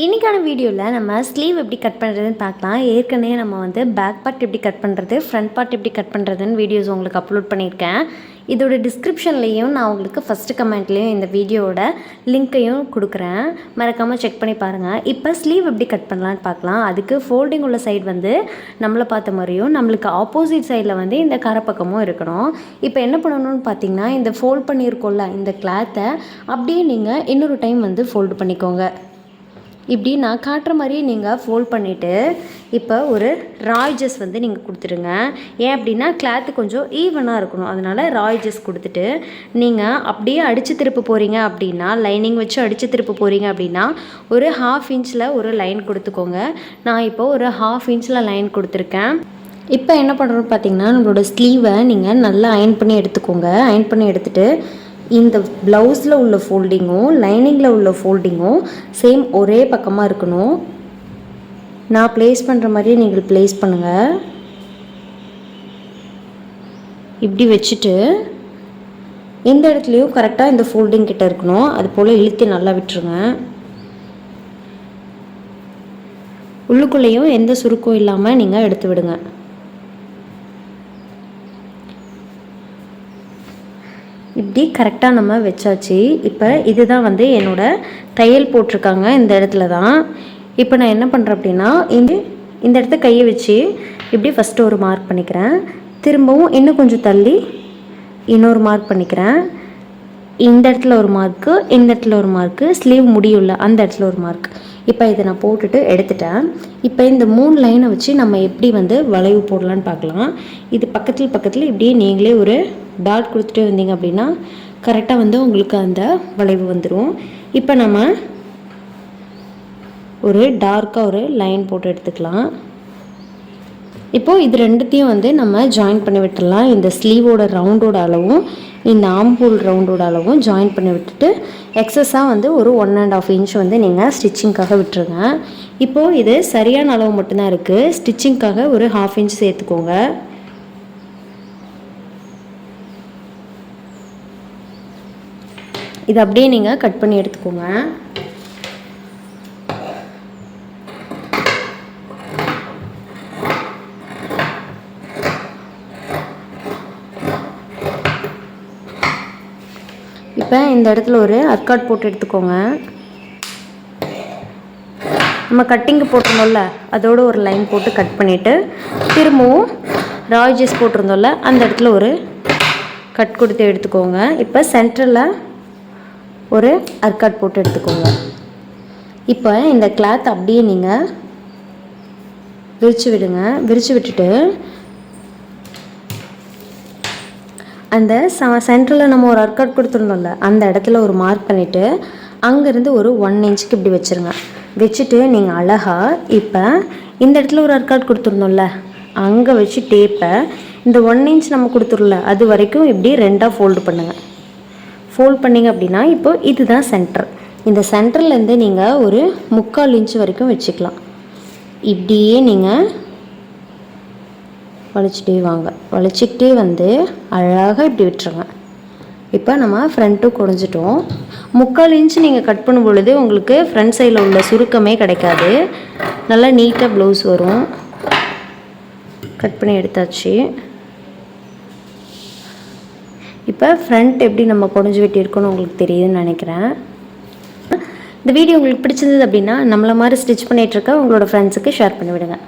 இன்றைக்கான வீடியோவில் நம்ம ஸ்லீவ் எப்படி கட் பண்ணுறதுன்னு பார்க்கலாம். ஏற்கனவே நம்ம வந்து பேக் பார்ட் எப்படி கட் பண்ணுறது, ஃப்ரண்ட் பார்ட் எப்படி கட் பண்ணுறதுன்னு வீடியோஸ் உங்களுக்கு அப்லோட் பண்ணியிருக்கேன். இதோட டிஸ்கிரிப்ஷன்லேயும் நான் உங்களுக்கு ஃபஸ்ட்டு கமெண்ட்லேயும் இந்த வீடியோவோட லிங்க்கையும் கொடுக்குறேன். மறக்காமல் செக் பண்ணி பாருங்கள். இப்போ ஸ்லீவ் எப்படி கட் பண்ணலான்னு பார்க்கலாம். அதுக்கு ஃபோல்டிங் உள்ள சைடு வந்து நம்மளை பார்த்த மாதிரியும் நம்மளுக்கு ஆப்போசிட் சைடில் வந்து இந்த கரப்பக்கமும் இருக்கணும். இப்போ என்ன பண்ணணும்னு பார்த்தீங்கன்னா, இந்த ஃபோல்ட் பண்ணியிருக்கோம்ல இந்த கிளாத்தை அப்படியே நீங்கள் இன்னொரு டைம் வந்து ஃபோல்டு பண்ணிக்கோங்க. இப்படி நான் காட்டுற மாதிரியே நீங்கள் ஃபோல்ட் பண்ணிவிட்டு இப்போ ஒரு ராய்ஜஸ் வந்து நீங்கள் கொடுத்துருங்க. ஏன் அப்படின்னா கிளாத்து கொஞ்சம் ஈவனாக இருக்கணும், அதனால் ராய்ஜஸ் கொடுத்துட்டு நீங்கள் அப்படியே அடித்து திருப்ப போகிறீங்க அப்படின்னா, லைனிங் வச்சு அடித்து திருப்ப போகிறீங்க அப்படின்னா ஒரு 1/2 இன்ச்சில் ஒரு லைன் கொடுத்துக்கோங்க. நான் இப்போ ஒரு 1/2 இன்ச்சில் லைன் கொடுத்துருக்கேன். இப்போ என்ன பண்ணுறோன்னு பார்த்தீங்கன்னா, நம்மளோட ஸ்லீவை நீங்கள் நல்லா அயன் பண்ணி எடுத்துக்கோங்க. அயன் பண்ணி எடுத்துகிட்டு இந்த ப்ளவுஸில் உள்ள ஃபோல்டிங்கும் லைனிங்கில் உள்ள ஃபோல்டிங்கும் சேம் ஒரே பக்கமாக இருக்கணும். நான் ப்ளேஸ் பண்ணுற மாதிரியே நீங்கள் ப்ளேஸ் பண்ணுங்கள். இப்படி வச்சுட்டு இந்த இடத்துலையும் கரெக்டாக இந்த ஃபோல்டிங் கிட்ட இருக்கணும். அது போல் இழுத்து நல்லா விட்டுருங்க. உள்ளுக்குள்ளேயும் எந்த சுருக்கம் இல்லாமல் நீங்கள் எடுத்து விடுங்க. இப்படி கரெக்டாக நம்ம வச்சாச்சு. இப்போ இதுதான் வந்து என்னோடய தையல் போட்டிருக்காங்க இந்த இடத்துல தான். இப்போ நான் என்ன பண்ணுறேன் அப்படின்னா, இந்த இடத்த கையை வச்சு இப்படி ஃபஸ்ட்டு ஒரு மார்க் பண்ணிக்கிறேன். திரும்பவும் இன்னும் கொஞ்சம் தள்ளி இன்னொரு மார்க் பண்ணிக்கிறேன். இந்த இடத்துல ஒரு மார்க்கு, இந்த இடத்துல ஒரு மார்க்கு, ஸ்லீவ் முடியும்ல அந்த இடத்துல ஒரு மார்க். இப்போ இதை நான் போட்டுட்டு எடுத்துட்டேன். இப்போ இந்த 3 லைனை வச்சு நம்ம எப்படி வந்து வளைவு போடலான்னு பார்க்கலாம். இது பக்கத்தில் இப்படியே நீங்களே ஒரு டாட் கொடுத்துட்டு வந்தீங்க அப்படின்னா கரெக்டாக வந்து உங்களுக்கு அந்த வளைவு வந்துடும். இப்போ நம்ம ஒரு டார்க்காக ஒரு லைன் போட்டு எடுத்துக்கலாம். இப்போது இது ரெண்டுத்தையும் வந்து நம்ம ஜாயின் பண்ணி விட்டுடலாம். இந்த ஸ்லீவோட ரவுண்டோட அளவும் இந்த ஆம்பூல் ரவுண்டோட அளவும் ஜாயின் பண்ணி விட்டுட்டு எக்ஸஸாக வந்து ஒரு 1.5 இன்ச் வந்து நீங்கள் ஸ்டிச்சிங்காக விட்டுருங்க. இப்போது இது சரியான அளவு மட்டும்தான் இருக்குது. ஸ்டிச்சிங்காக ஒரு 1/2 இன்ச் சேர்த்துக்கோங்க. இது அப்படியே நீங்கள் கட் பண்ணி எடுத்துக்கோங்க. இப்போ இந்த இடத்துல ஒரு அர்காட் போட்டு எடுத்துக்கோங்க. நம்ம கட்டிங்கு போட்டிருந்தோம்ல அதோடு ஒரு லைன் போட்டு கட் பண்ணிவிட்டு திரும்பவும் ராய்ஜஸ் போட்டிருந்தோம்ல அந்த இடத்துல ஒரு கட் கொடுத்து எடுத்துக்கோங்க. இப்போ சென்டரில் ஒரு அர்காட் போட்டு எடுத்துக்கோங்க. இப்போ இந்த கிளாத் அப்படியே நீங்கள் விரித்து விடுங்க. விரித்து விட்டுட்டு அந்த சென்டரில் நம்ம ஒரு அர்காட் கொடுத்துருந்தோம்ல அந்த இடத்துல ஒரு மார்க் பண்ணிவிட்டு அங்கேருந்து ஒரு 1 இன்ச்சுக்கு இப்படி வச்சுருங்க. வச்சுட்டு நீங்கள் அழகாக இப்போ இந்த இடத்துல ஒரு அர்காட் கொடுத்துருந்தோம்ல அங்கே வச்சு டேப்பை இந்த 1 இன்ச் நம்ம கொடுத்துருல அது வரைக்கும் இப்படி 2ஆக ஃபோல்டு பண்ணுங்கள். ஃபோல்ட் பண்ணிங்க அப்படின்னா இப்போ இதுதான் சென்டர். இந்த சென்டர்லேருந்து நீங்கள் ஒரு 3/4 இன்ச் வரைக்கும் வச்சுக்கலாம். இப்படியே நீங்கள் வளைச்சிட்டே வாங்க. வளைச்சிக்கிட்டே வந்து அழகாக இப்படி விட்டுருங்க. இப்போ நம்ம ஃப்ரண்ட்டும் குறைஞ்சிட்டோம். 3/4 இன்ச் நீங்கள் கட் பண்ணும் பொழுது உங்களுக்கு ஃப்ரண்ட் சைடில் உள்ள சுருக்கமே கிடைக்காது. நல்லா நீட்டாக ப்ளவுஸ் வரும். கட் பண்ணி எடுத்தாச்சு. இப்போ ஃப்ரண்ட் எப்படி நம்ம குறைஞ்சி வெட்டியிருக்கோன்னு உங்களுக்கு தெரியுதுன்னு நினைக்கிறேன். இந்த வீடியோ உங்களுக்கு பிடிச்சிருந்தது அப்படின்னா நம்மளை மாதிரி ஸ்டிச் பண்ணிகிட்ருக்க உங்களோட ஃப்ரெண்ட்ஸுக்கு ஷேர் பண்ணிவிடுங்க.